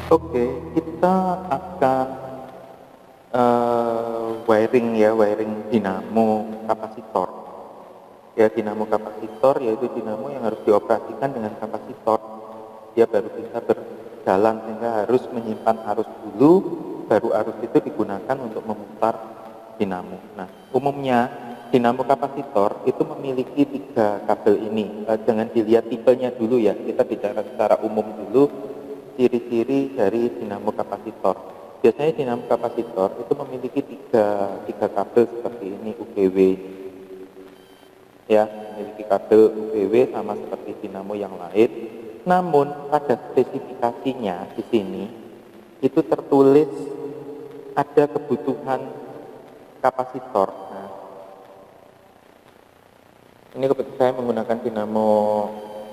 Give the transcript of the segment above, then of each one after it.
Oke, kita akan wiring dinamo kapasitor. Ya, dinamo kapasitor yaitu dinamo yang harus dioperasikan dengan kapasitor. Dia baru bisa berjalan, sehingga harus menyimpan arus dulu, baru arus itu digunakan untuk memutar dinamo. Nah, umumnya dinamo kapasitor itu memiliki 3 kabel ini. Jangan dilihat tipenya dulu ya, kita bicara secara umum dulu ciri-ciri dari dinamo kapasitor. Biasanya dinamo kapasitor itu memiliki tiga kabel seperti ini, UGW. Ya, memiliki kabel UGW sama seperti dinamo yang lain. Namun pada spesifikasinya di sini itu tertulis ada kebutuhan kapasitor. Nah, ini kebetulan saya menggunakan dinamo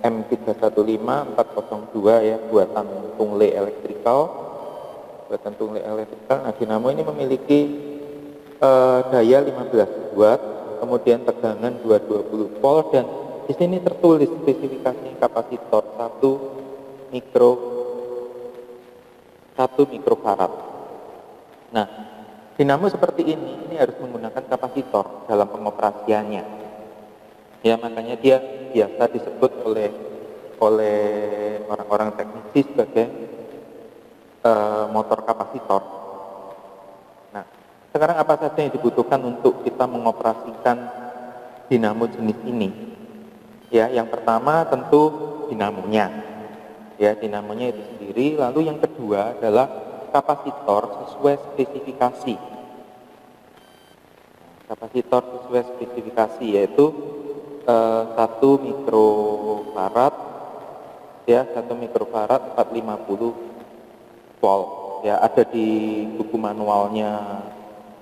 M315 402 ya, buatan Tungle Electrical. Nah, dinamo ini memiliki daya 15 watt, kemudian tegangan 220 volt, dan di sini tertulis spesifikasi kapasitor 1 mikrofarad. Nah, dinamo seperti ini harus menggunakan kapasitor dalam pengoperasiannya. Ya, makanya dia biasa disebut oleh orang-orang teknisi sebagai motor kapasitor. Nah, sekarang apa saja yang dibutuhkan untuk kita mengoperasikan dinamo jenis ini? Ya, yang pertama tentu dinamonya. Ya, dinamonya itu sendiri. Lalu yang kedua adalah kapasitor sesuai spesifikasi. Kapasitor sesuai spesifikasi yaitu 1 mikrofarad, ya, 1 mikrofarad 450 volt. Ya, ada di buku manualnya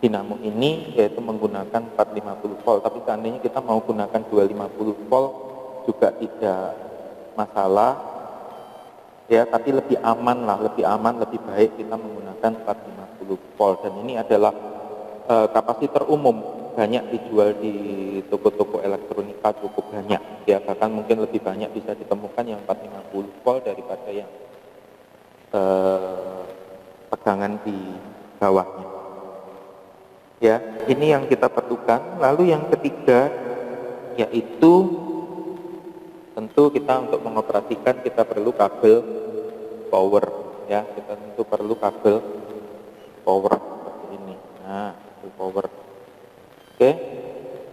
dinamo ini yaitu menggunakan 450 volt, tapi seandainya kita mau gunakan 250 volt juga tidak masalah. Ya, tapi lebih aman, lebih baik kita menggunakan 450 volt, dan ini adalah kapasitor umum, banyak dijual di toko-toko elektronika, cukup banyak ya, bahkan mungkin lebih banyak bisa ditemukan yang 450 volt daripada yang tegangan di bawahnya. Ya, ini yang kita perlukan. Lalu yang ketiga yaitu tentu kita untuk mengoperasikan kita perlu kabel power, ya, kita tentu perlu kabel power seperti ini. Nah, kabel power. Oke,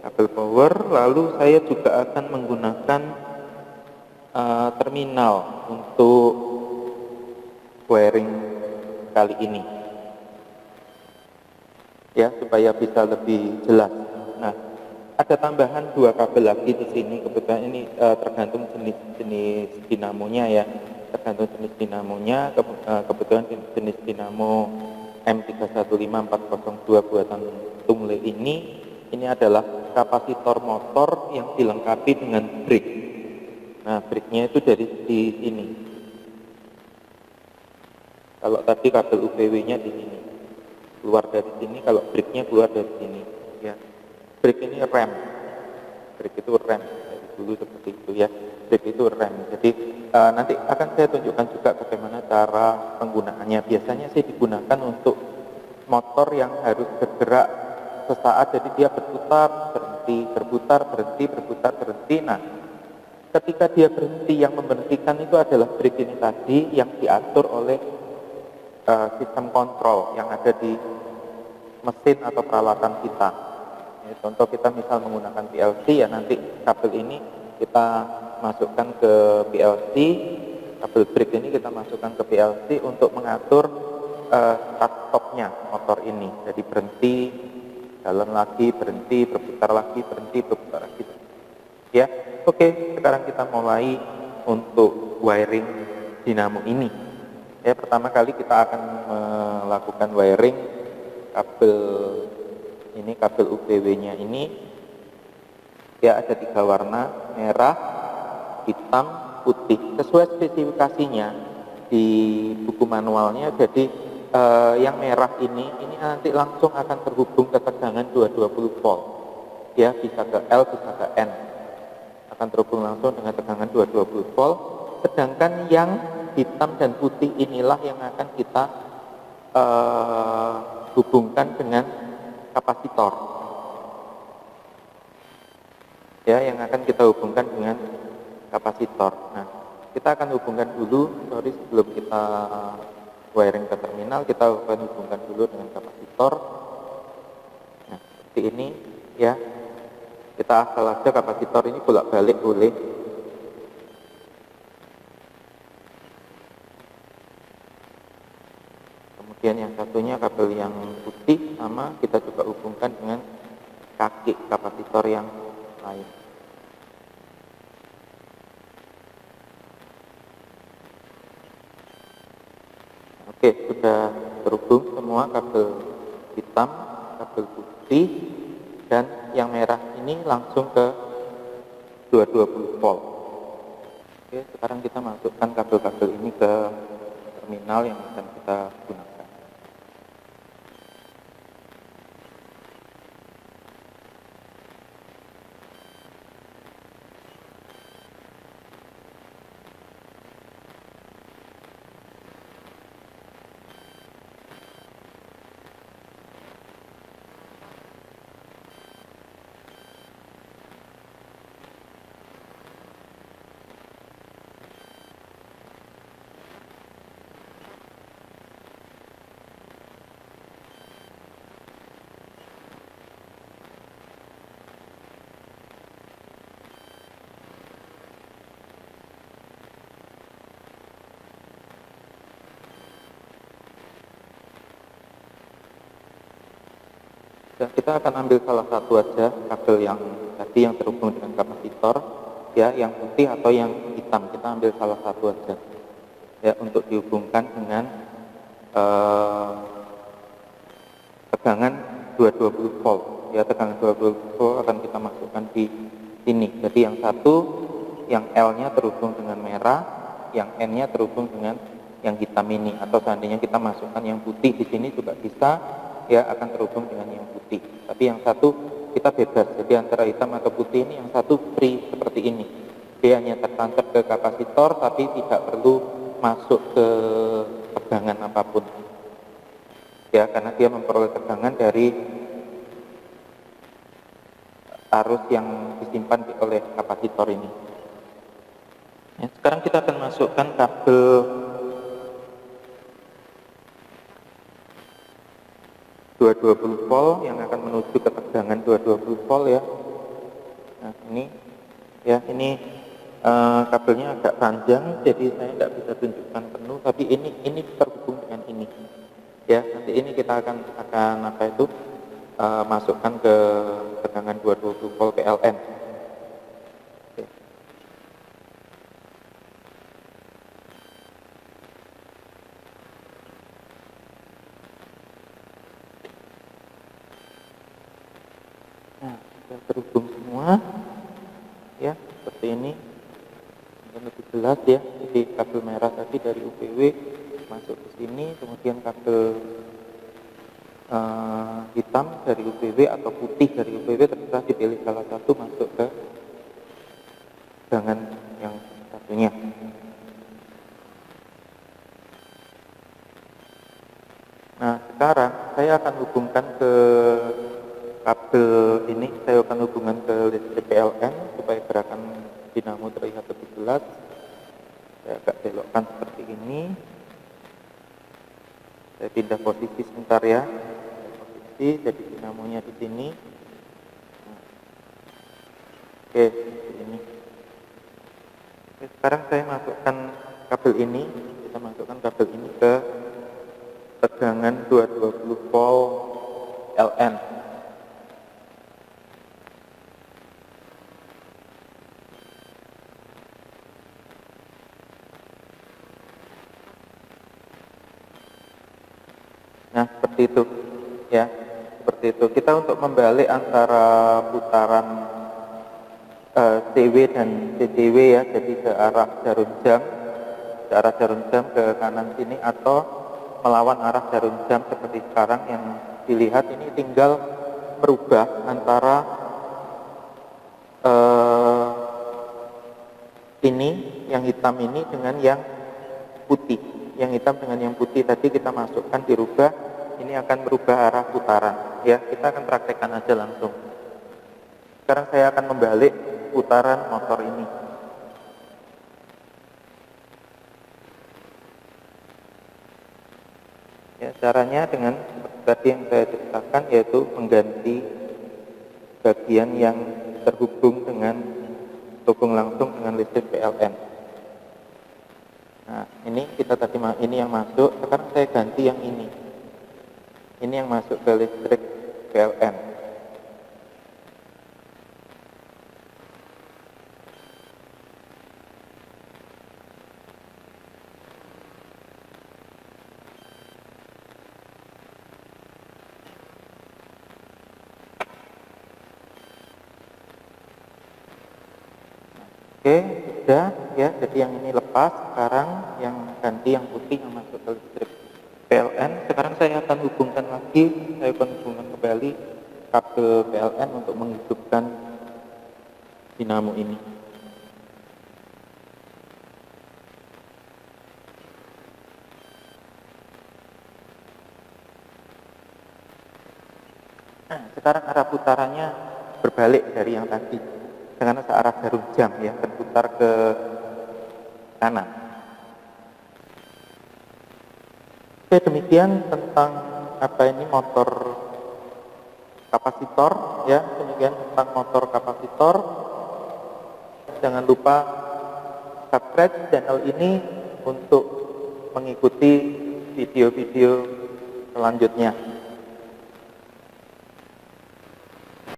kabel power. Lalu saya juga akan menggunakan terminal untuk wiring kali ini, ya, supaya bisa lebih jelas. Nah, ada tambahan 2 kabel lagi di sini. Kebetulan ini tergantung jenis dinamonya ya, tergantung jenis dinamonya. Kebetulan jenis dinamo M315 402 buatan Tungle ini adalah kapasitor motor yang dilengkapi dengan brick. Nah, bricknya itu dari di sini. Kalau tadi kabel UPW-nya di sini, keluar dari sini. Kalau bricknya keluar dari sini. Ya, brick ini rem. Brick itu rem. Dari dulu seperti itu ya. Brick itu rem. Jadi nanti akan saya tunjukkan juga bagaimana cara penggunaannya. Biasanya sih digunakan untuk motor yang harus bergerak sesaat, jadi dia berputar, berhenti, berputar, berhenti, berputar, berhenti. Nah, ketika dia berhenti, yang memberhentikan itu adalah brick ini tadi yang diatur oleh sistem kontrol yang ada di mesin atau peralatan kita. Ya, contoh kita misal menggunakan PLC, ya, nanti kabel ini kita masukkan ke PLC, kabel brick ini kita masukkan ke PLC untuk mengatur start stopnya motor ini. Jadi berhenti, jalan lagi, berhenti, berputar lagi, berhenti, berputar lagi. Ya, oke, sekarang kita mulai untuk wiring dinamo ini. Ya, pertama kali kita akan melakukan wiring kabel ini, kabel UPW-nya ini. Ya, ada 3 warna, merah, hitam, putih. Sesuai spesifikasinya di buku manualnya. Jadi yang merah ini nanti langsung akan terhubung ke tegangan 220 volt. Ya, bisa ke L, bisa ke N. Akan terhubung langsung dengan tegangan 220 volt. Sedangkan yang hitam dan putih inilah yang akan kita hubungkan dengan kapasitor. Ya, yang akan kita hubungkan dengan kapasitor. Nah, kita akan hubungkan dulu, sebelum kita wiring ke terminal, kita akan hubungkan dulu dengan kapasitor. Nah, seperti ini ya. Kita asal aja kapasitor ini bolak-balik boleh. Kemudian yang satunya kabel yang putih sama kita juga hubungkan dengan kaki kapasitor yang lain. Oke, sudah terhubung semua kabel hitam, kabel putih, dan yang merah ini langsung ke 220 volt. Oke, sekarang kita masukkan kabel-kabel ini ke terminal yang akan kita gunakan. Dan kita akan ambil salah satu aja kabel yang tadi yang terhubung dengan kapasitor, ya, yang putih atau yang hitam. Kita ambil salah satu aja, ya, untuk dihubungkan dengan tegangan 220 volt. Ya, tegangan 220 volt akan kita masukkan di sini. Jadi yang satu, yang L-nya terhubung dengan merah, yang N-nya terhubung dengan yang hitam ini. Atau seandainya kita masukkan yang putih di sini juga bisa, ya, akan terhubung dengan yang putih. Tapi yang satu kita bebas, jadi antara hitam atau putih ini yang satu free seperti ini. Dia hanya tertancap ke kapasitor tapi tidak perlu masuk ke tegangan apapun. Ya, karena dia memperoleh tegangan dari arus yang disimpan oleh kapasitor ini. Ya, sekarang kita akan masukkan kabel 220 volt yang akan menuju ke tegangan 220 volt, ya. Nah, ini ya, ini kabelnya agak panjang, jadi saya tidak bisa tunjukkan penuh, tapi ini terhubung dengan ini. Ya, nanti ini kita akan apa itu masukkan ke tegangan 220 volt PLN. Oke. Nah, sudah terhubung semua, ya, seperti ini. Dan lebih jelas, ya, jadi kabel merah tadi dari UPW masuk ke sini, kemudian kabel hitam dari UPW atau putih dari UPW, terserah dipilih salah satu, masuk ke tegangan yang satunya. Nah, sekarang saya akan hubungkan ke kabel ini, saya akan hubungkan ke listrik PLN supaya gerakan dinamo terlihat lebih jelas. Saya agak belokkan seperti ini. Saya pindah posisi sebentar, ya. Posisi, jadi dinamonya di sini. Oke, seperti ini. Oke, sekarang saya masukkan kabel ini, kita masukkan kabel ini ke tegangan 220 volt LN. Nah, seperti itu, ya, seperti itu. Kita untuk membalik antara putaran CW dan CCW, ya, jadi ke arah jarum jam ke kanan sini atau melawan arah jarum jam seperti sekarang yang dilihat ini, tinggal merubah antara ini yang hitam ini dengan yang putih. Yang hitam dengan yang putih tadi kita masukkan, dirubah, ini akan merubah arah putaran. Ya, kita akan praktekkan aja langsung. Sekarang saya akan membalik putaran motor ini. Ya, caranya dengan tadi yang saya ceritakan, yaitu mengganti bagian yang terhubung langsung dengan listrik PLN. Nah, ini kita tadi ini yang masuk, sekarang saya ganti yang ini. Ini yang masuk ke listrik PLN. Oke, sudah ya, jadi yang ini lepas, sekarang yang ganti yang putih yang masuk ke listrik PLN. Sekarang saya akan hubungkan kembali kabel PLN untuk menghidupkan dinamo ini. Nah, sekarang arah putarannya berbalik dari yang tadi. Karena searah jarum jam ya, berputar ke kanan. Oke, demikian tentang ini motor kapasitor ya, demikian tentang motor kapasitor. Jangan lupa subscribe channel ini untuk mengikuti video-video selanjutnya.